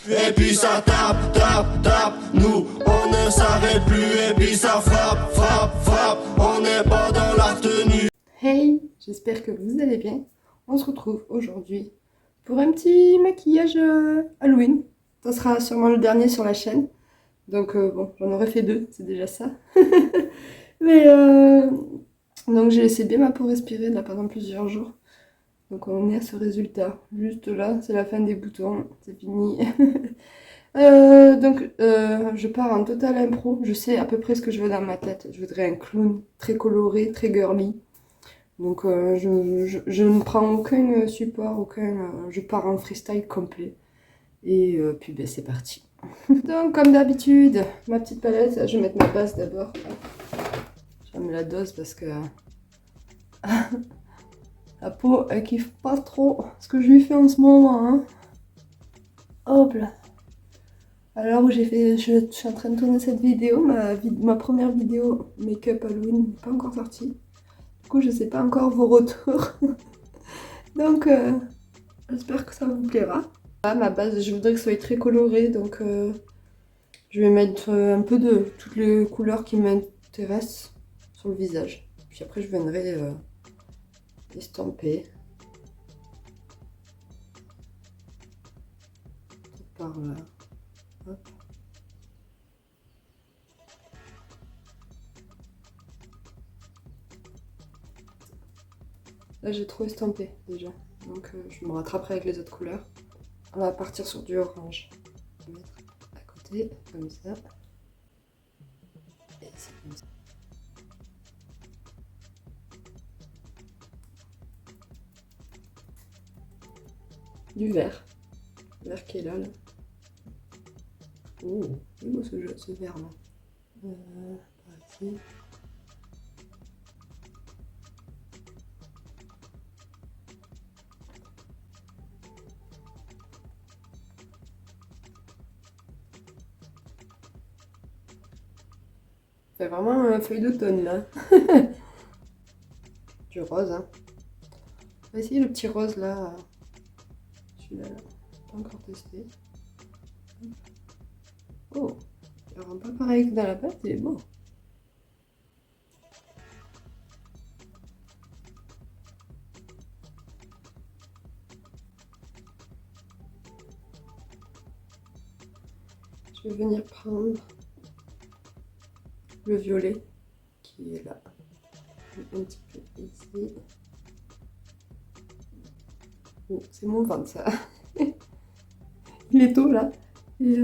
Et puis ça tape, tape, tape, nous on ne s'arrête plus. Et puis ça frappe, frappe, frappe, on n'est pas dans la retenue. Hey, j'espère que vous allez bien. On se retrouve aujourd'hui pour un petit maquillage Halloween. Ça sera sûrement le dernier sur la chaîne. Donc bon, j'en aurais fait 2, c'est déjà ça. Mais donc j'ai laissé bien ma peau respirer là pendant plusieurs jours. Donc on est à ce résultat. Juste là, c'est la fin des boutons, c'est fini. Je pars en total impro. Je sais à peu près ce que je veux dans ma tête. Je voudrais un clown très coloré, très girly. Donc je ne prends aucun support, je pars en freestyle complet. Et puis ben, c'est parti. Donc comme d'habitude, ma petite palette, je vais mettre ma base d'abord. Je mets la dose parce que la peau elle kiffe pas trop ce que je lui fais en ce moment. Hein. Hop là. Alors je suis en train de tourner cette vidéo, ma première vidéo make-up Halloween n'est pas encore sortie. Du coup je sais pas encore vos retours. Donc j'espère que ça vous plaira. Là, ma base, je voudrais que ce soit très coloré, donc je vais mettre un peu de toutes les couleurs qui m'intéressent sur le visage. Puis après, je viendrai estamper. Par là. Hop. Là, j'ai trop estampé déjà, donc je me rattraperai avec les autres couleurs. On va partir sur du orange. Je vais mettre à côté, comme ça. Et c'est comme ça. Du vert. Le vert qui est là. Oh, il est beau ce vert là. Par ici. C'est vraiment un feuille d'automne là. Du rose. Hein. On va essayer le petit rose là. Celui-là, pas encore testé. Oh, il rend pas pareil que dans la pâte, il est beau. Je vais venir prendre le violet qui est là. Un petit peu ici. Oh, c'est mon ventre ça. Il est tôt là. Et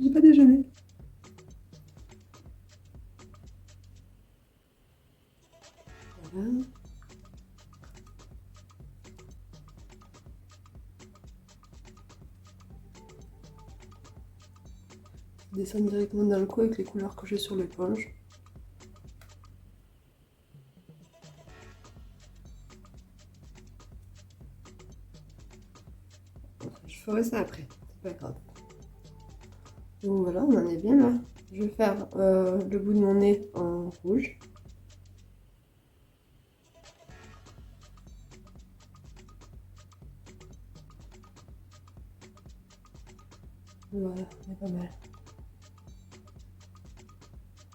j'ai pas déjeuné. Voilà. Je descends directement dans le cou avec les couleurs que j'ai sur l'éponge. Je ferai ça après, c'est pas grave. Donc voilà, on en est bien là. Je vais faire le bout de mon nez en rouge. Voilà, c'est pas mal.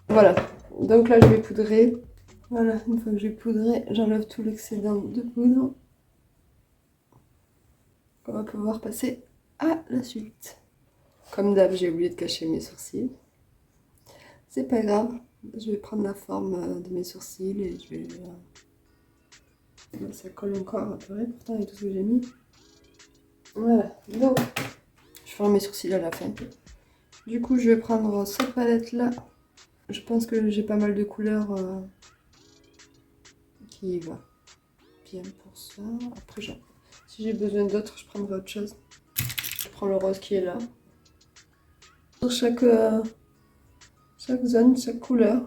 Voilà, donc là je vais poudrer. Voilà, une fois que j'ai poudré, j'enlève tout l'excédent de poudre. On va pouvoir passer à la suite. Comme d'hab, j'ai oublié de cacher mes sourcils. C'est pas grave, je vais prendre la forme de mes sourcils et je vais... Ça colle encore un peu, pourtant avec tout ce que j'ai mis. Voilà, donc je ferai mes sourcils à la fin. Du coup, je vais prendre cette palette là. Je pense que j'ai pas mal de couleurs qui va bien pour ça. Après, si j'ai besoin d'autres, je prendrai autre chose. Je prends le rose qui est là. Sur chaque zone, chaque couleur.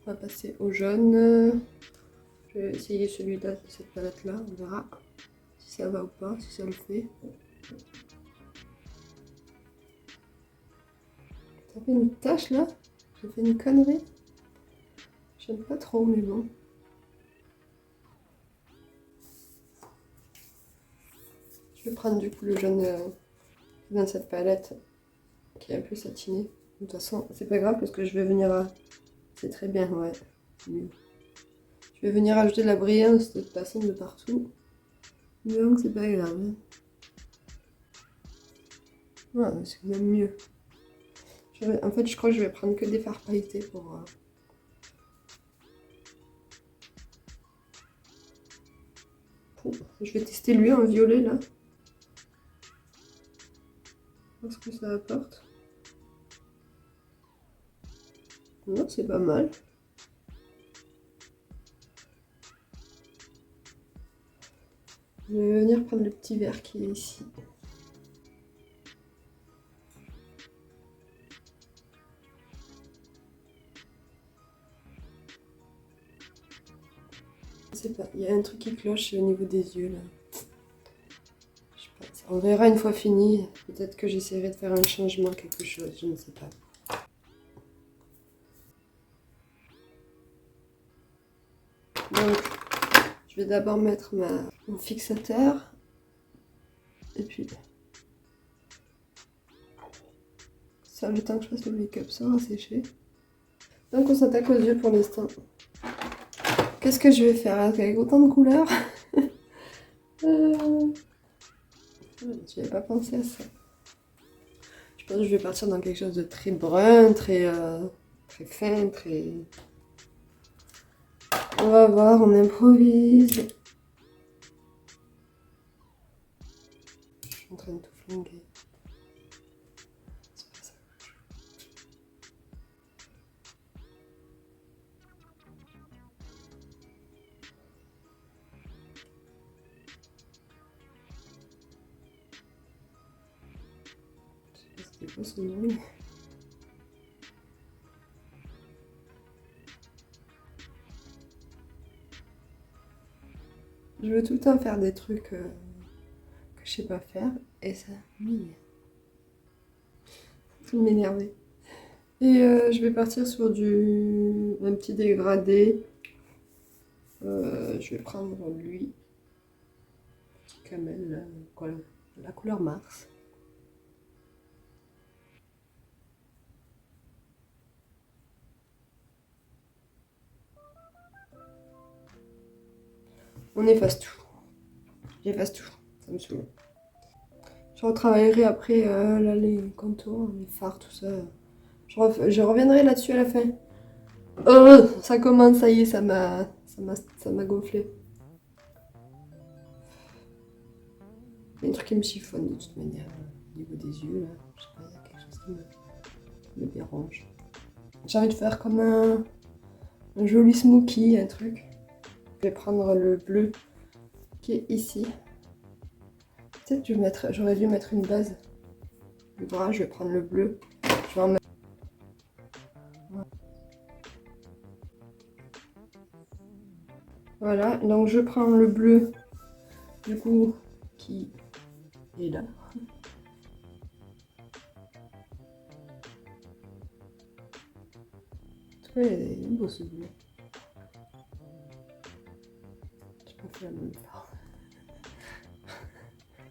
On va passer au jaune. Je vais essayer celui-là, cette palette-là. On verra si ça va ou pas, si ça le fait. Ça fait une tache là. J'ai fait une connerie. J'aime pas trop, mais bon. Je vais prendre du coup le jaune dans cette palette qui est un peu satinée. De toute façon, c'est pas grave parce que je vais venir à... C'est très bien, ouais. Mieux. Je vais venir ajouter de la brillance de toute façon de partout. Mais donc c'est pas grave. Ouais, mais c'est même mieux. En fait, je crois que je vais prendre que des fards pailletés pour... Je vais tester lui en violet là. Voir ce que ça apporte. Non, c'est pas mal. Je vais venir prendre le petit verre qui est ici. Je sais pas, il y a un truc qui cloche au niveau des yeux là. Je sais pas, on verra une fois fini. Peut-être que j'essaierai de faire un changement, quelque chose, je ne sais pas. Donc, je vais d'abord mettre mon fixateur. Et puis, ça, le temps que je fasse le make-up, ça va sécher. Donc, on s'attaque aux yeux pour l'instant. Qu'est-ce que je vais faire avec autant de couleurs? Je n'avais pas pensé à ça. Je pense que je vais partir dans quelque chose de très brun, très fin, très... On va voir, on improvise. Je suis en train de tout flinguer. C'est pas ça. Je sais pas c'était quoi ce nom. Je veux tout le temps faire des trucs que je sais pas faire et ça m'énerve. Ça m'énerve. Et je vais partir sur un petit dégradé. Je vais prendre lui, petit camel, la couleur Mars. On efface tout. J'efface tout, ça me saoule. Je retravaillerai après là, les contours, les fards, tout ça. Je reviendrai là-dessus à la fin. Ça commence, ça y est, ça m'a gonflé. Il y a un truc qui me chiffonne de toute manière. Au niveau des yeux, là, je sais pas, il y a quelque chose qui me dérange. J'ai envie de faire comme un joli smoky, un truc. Je vais prendre le bleu qui est ici. Peut-être j'aurais dû mettre une base. Le bras, je vais prendre le bleu. Je vais en mettre... Voilà, donc je prends le bleu, du coup, qui est là. En tout cas, il est beau ce bleu. J'ai pas fait la même part.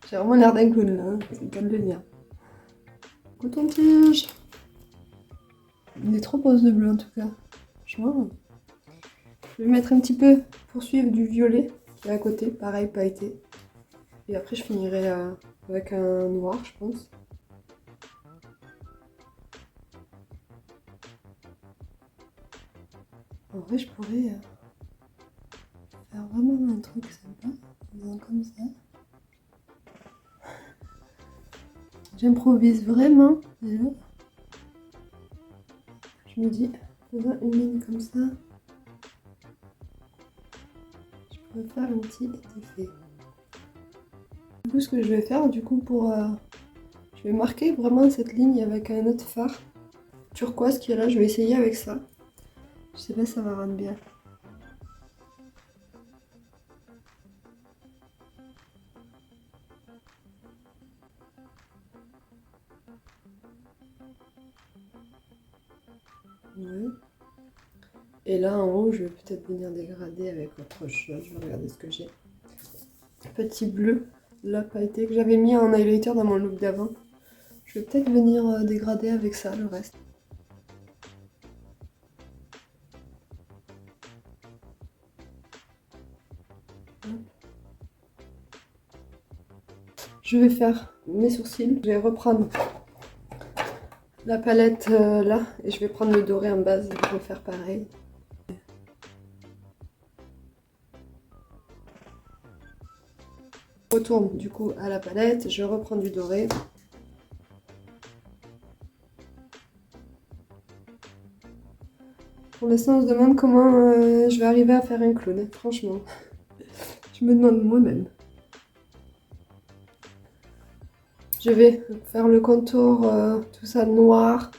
J'ai vraiment l'air d'un clown là, hein. C'est le cas de le dire. Coton-tige. Il est trop beau ce bleu en tout cas. Franchement. Je vais mettre un petit peu pour suivre du violet qui est à côté, pareil, pailleté. Et après je finirai avec un noir, je pense. En vrai, je pourrais faire vraiment un truc sympa, comme ça. J'improvise vraiment. Et là, je me dis, faisant une ligne comme ça, je pourrais faire un petit effet. Du coup, ce que je vais faire, du coup, je vais marquer vraiment cette ligne avec un autre fard turquoise qui est là. Je vais essayer avec ça. Je sais pas si ça va rendre bien. Ouais. Et là en haut, je vais peut-être venir dégrader avec autre chose. Je vais regarder ce que j'ai. Petit bleu, là pailleté, que j'avais mis en highlighter dans mon look d'avant. Je vais peut-être venir dégrader avec ça le reste. Je vais faire mes sourcils. Je vais reprendre la palette là et je vais prendre le doré en base. Je vais faire pareil. Je retourne du coup à la palette. Je reprends du doré. Pour l'instant, on se demande comment je vais arriver à faire un clown. Franchement, je me demande moi-même. Je vais faire le contour, tout ça noir.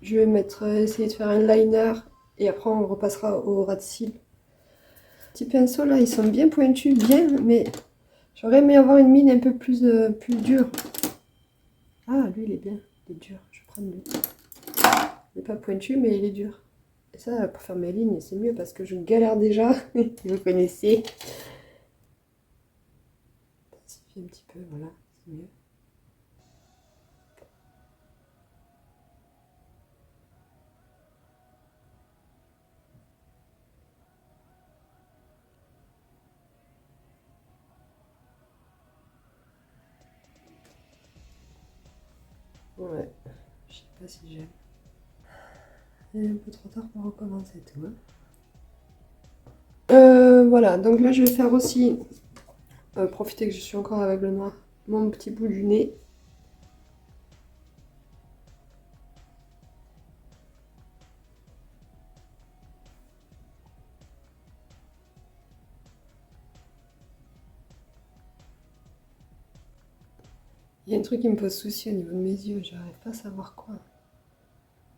Je vais mettre, essayer de faire un liner et après on repassera au ras de cils. Petits pinceaux là, ils sont bien pointus, bien, mais j'aurais aimé avoir une mine un peu plus, plus dure. Ah, lui il est bien, il est dur, je vais prendre lui. Il n'est pas pointu, mais il est dur. Et ça, pour faire mes lignes, c'est mieux parce que je galère déjà, vous connaissez. Ça suffit un petit peu, voilà, c'est mieux. Ouais, je sais pas si j'aime. Il est un peu trop tard pour recommencer tout. Hein. Voilà, donc là je vais faire aussi, profiter que je suis encore avec le noir, mon petit bout du nez. Il y a un truc qui me pose souci au niveau de mes yeux, j'arrive pas à savoir quoi.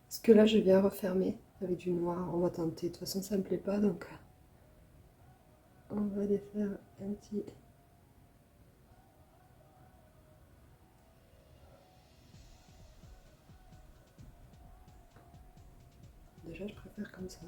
Parce que là je viens refermer avec du noir, on va tenter, de toute façon ça me plaît pas donc on va aller faire un petit... Déjà je préfère comme ça.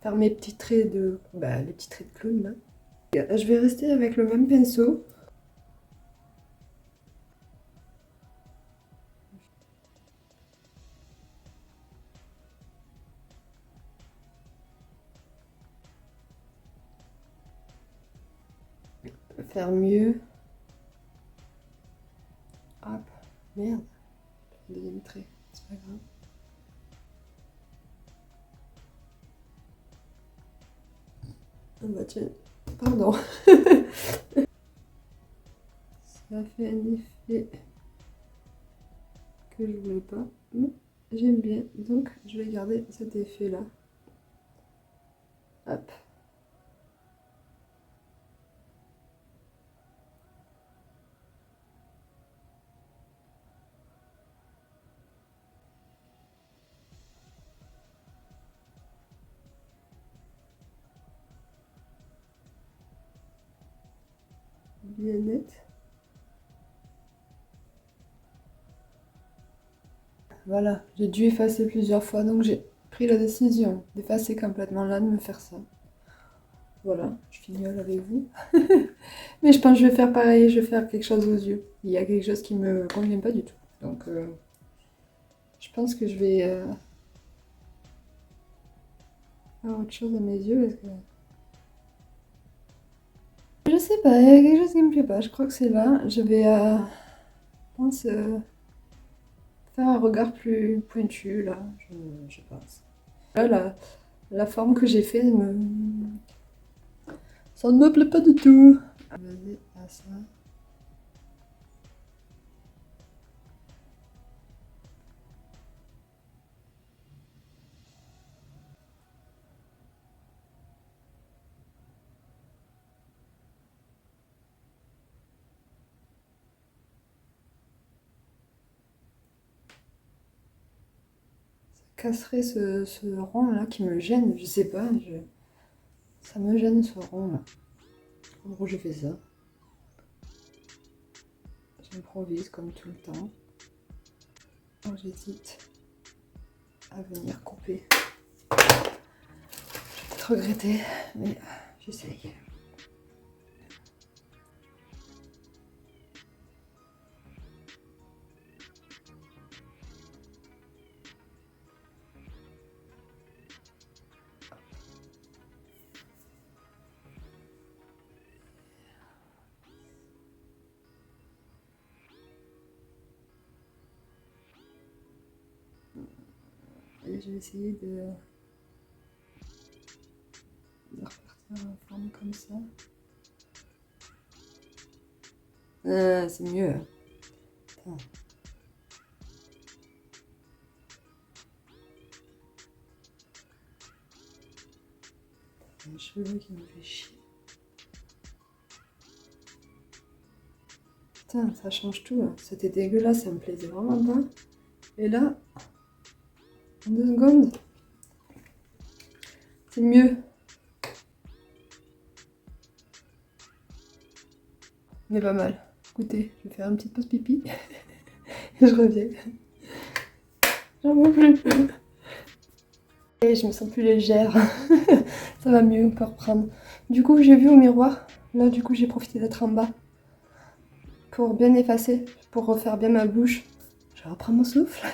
Faire mes petits traits de... les petits traits de clown là. Je vais rester avec le même pinceau. Faire mieux. Hop, merde. Deuxième trait, c'est pas grave. Ah bah tiens, pardon. Ça fait un effet que je voulais pas, mais j'aime bien, donc je vais garder cet effet là. Hop. Bien net. Voilà, j'ai dû effacer plusieurs fois, donc j'ai pris la décision d'effacer complètement là, de me faire ça. Voilà, je fignole avec vous. Mais je pense que je vais faire pareil, je vais faire quelque chose aux yeux. Il y a quelque chose qui me convient pas du tout. Donc, je pense que je vais faire autre chose à mes yeux. Parce que... Je sais pas, il y a quelque chose qui me plaît pas. Je crois que c'est là. Je vais, je pense, faire un regard plus pointu, là. Je pense. Là, la forme que j'ai faite, ça ne me plaît pas du tout. Vas-y, à ça. casserai ce rond là qui me gêne, je sais pas, ça me gêne ce rond là. En gros j'ai fait ça. J'improvise comme tout le temps. J'hésite à venir couper. Je vais peut-être regretter, mais j'essaye. Et je vais essayer de repartir en forme comme ça. Ah, c'est mieux. Attends. Un cheveu qui me fait chier. Putain, ça change tout. Hein. C'était dégueulasse, ça me plaisait vraiment pas. Et là, en 2 secondes, c'est mieux. Mais pas mal. Écoutez, je vais faire une petite pause pipi. Et je reviens. J'en peux plus. Et je me sens plus légère. Ça va mieux, on peut reprendre. Du coup, j'ai vu au miroir. Là, du coup, j'ai profité d'être en bas. Pour bien effacer, pour refaire bien ma bouche. Je reprends mon souffle.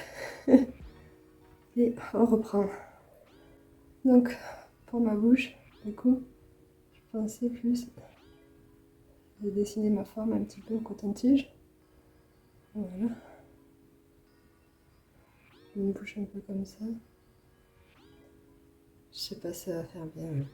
Et on reprend. Donc, pour ma bouche, du coup, je pensais plus. J'ai dessiné ma forme un petit peu au coton-tige. Voilà. Une bouche un peu comme ça. Je sais pas si ça va faire bien. Mais...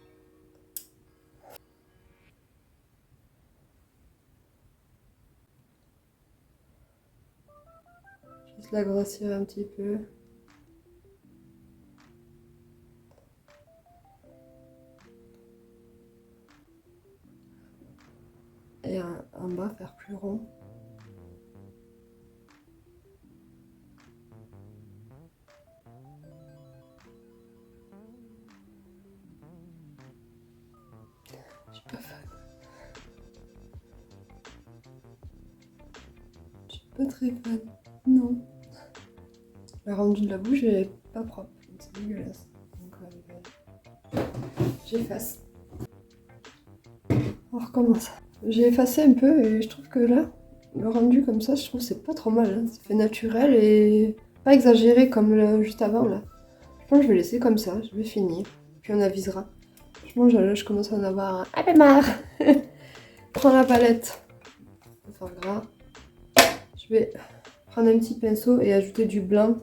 juste la grossir un petit peu. Et en bas faire plus rond. Je suis pas fan. Je suis pas très fan. Non. Le rendu de la bouche est pas propre. C'est dégueulasse. Donc j'efface. On recommence. J'ai effacé un peu et je trouve que là, le rendu comme ça, je trouve que c'est pas trop mal. Hein. Ça fait naturel et pas exagéré comme juste avant là. Je pense que je vais laisser comme ça, je vais finir. Puis on avisera. Franchement, là, je commence à en avoir un peu marre. Je prends la palette. Enfin gras. Je vais prendre un petit pinceau et ajouter du blanc.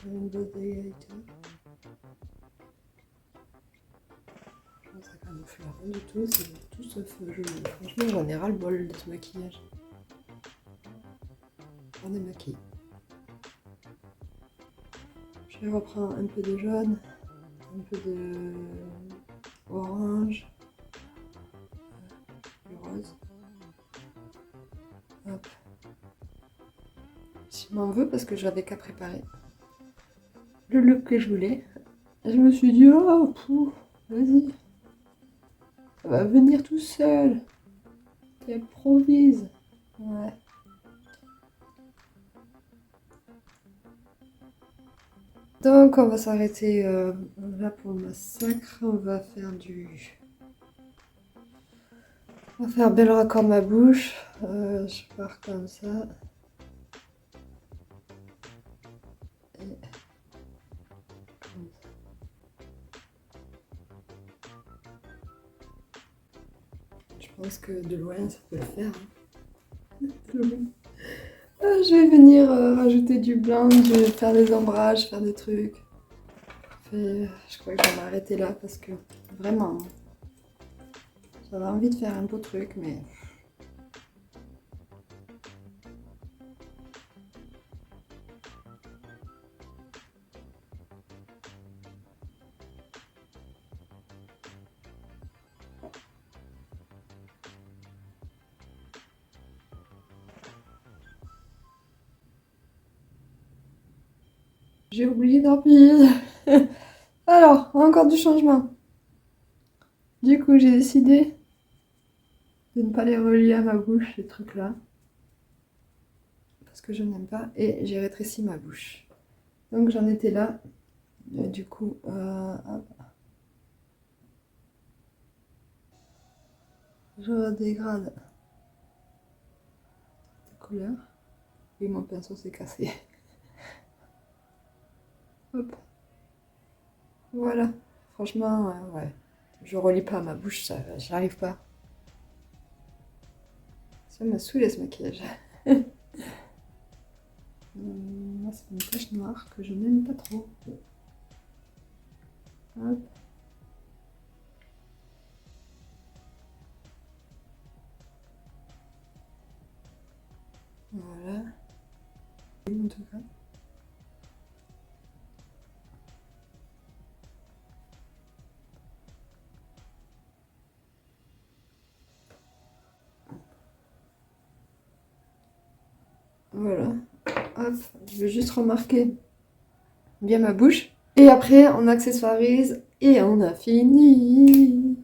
Une dose d'égalité. Je pense que ça camoufle rien du tout, c'est tout sauf joli. Franchement, j'en ai ras le bol de ce maquillage. On est maquillé. Je reprends un peu de jaune, un peu de orange, du rose. Hop. Je m'en veux parce que j'avais qu'à préparer le look que je voulais. Et je me suis dit, oh, vas-y, ça va venir tout seul. Tu improvises. Ouais. Donc on va s'arrêter là pour le massacre. On va faire on va faire bel raccord ma bouche. Je pars comme ça. Et comme ça. Je pense que de loin ça peut le faire. Hein. De loin. Je vais venir rajouter du blanc, je vais faire des ombrages, faire des trucs. je crois que je vais m'arrêter là parce que vraiment, j'avais envie de faire un beau truc, mais... J'ai oublié d'appuyer. Alors, encore du changement. Du coup, j'ai décidé de ne pas les relier à ma bouche, ces trucs-là. Parce que je n'aime pas. Et j'ai rétréci ma bouche. Donc j'en étais là. Et du coup, hop. Je dégrade la couleur. Et mon pinceau s'est cassé. Hop. Voilà. Franchement, ouais. Je relie pas ma bouche, ça, j'arrive pas. Ça m'a saoulé ce maquillage. Là, c'est une tache noire que je n'aime pas trop. Hop. Voilà. En tout cas. Voilà. Hop. Je vais juste remarquer bien ma bouche. Et après, on accessoirise et on a fini.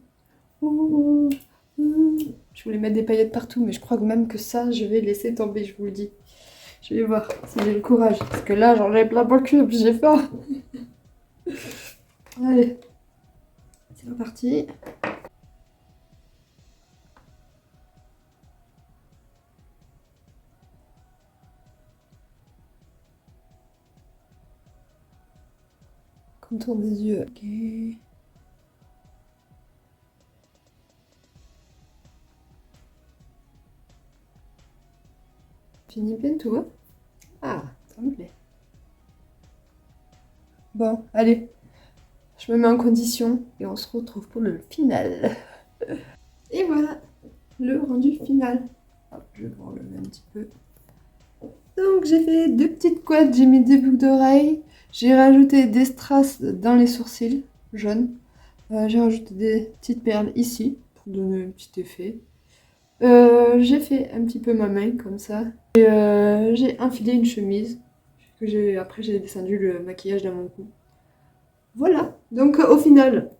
Ouh. Je voulais mettre des paillettes partout, mais je crois que même que ça, je vais laisser tomber, je vous le dis. Je vais voir si j'ai le courage. Parce que là, j'en ai plein le cul, puis j'ai peur. Allez. C'est reparti. Contour des yeux. Ok. Fini bientôt, hein? Ah, ça me plaît. Bon, allez. Je me mets en condition et on se retrouve pour le final. Et voilà, le rendu final. Hop, je vais enlever un petit peu. Donc j'ai fait 2 petites couettes, j'ai mis des boucles d'oreilles. J'ai rajouté des strass dans les sourcils jaunes. J'ai rajouté des petites perles ici pour donner un petit effet. J'ai fait un petit peu ma main comme ça. Et j'ai enfilé une chemise. Après j'ai descendu le maquillage dans mon cou. Voilà, donc au final,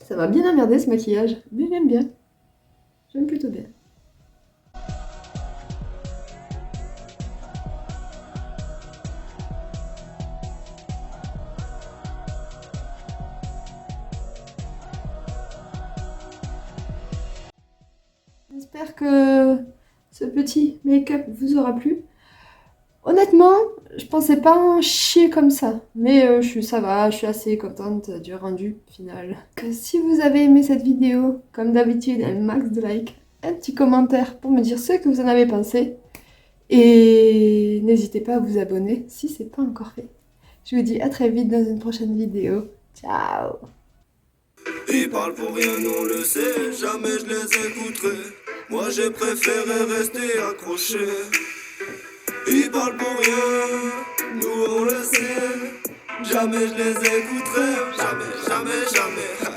ça m'a bien emmerdé ce maquillage, mais j'aime bien. J'aime plutôt bien. J'espère que ce petit make-up vous aura plu. Honnêtement, je pensais pas en chier comme ça, mais ça va, je suis assez contente du rendu final. Si vous avez aimé cette vidéo, comme d'habitude, un max de likes, un petit commentaire pour me dire ce que vous en avez pensé, et n'hésitez pas à vous abonner si c'est pas encore fait. Je vous dis à très vite dans une prochaine vidéo. Ciao! Ils parlent pour rien, on le sait, jamais je les écouterai. Moi j'ai préféré rester accroché. Ils parlent pour rien, nous on le sait. Jamais je les écouterai, jamais, jamais, jamais.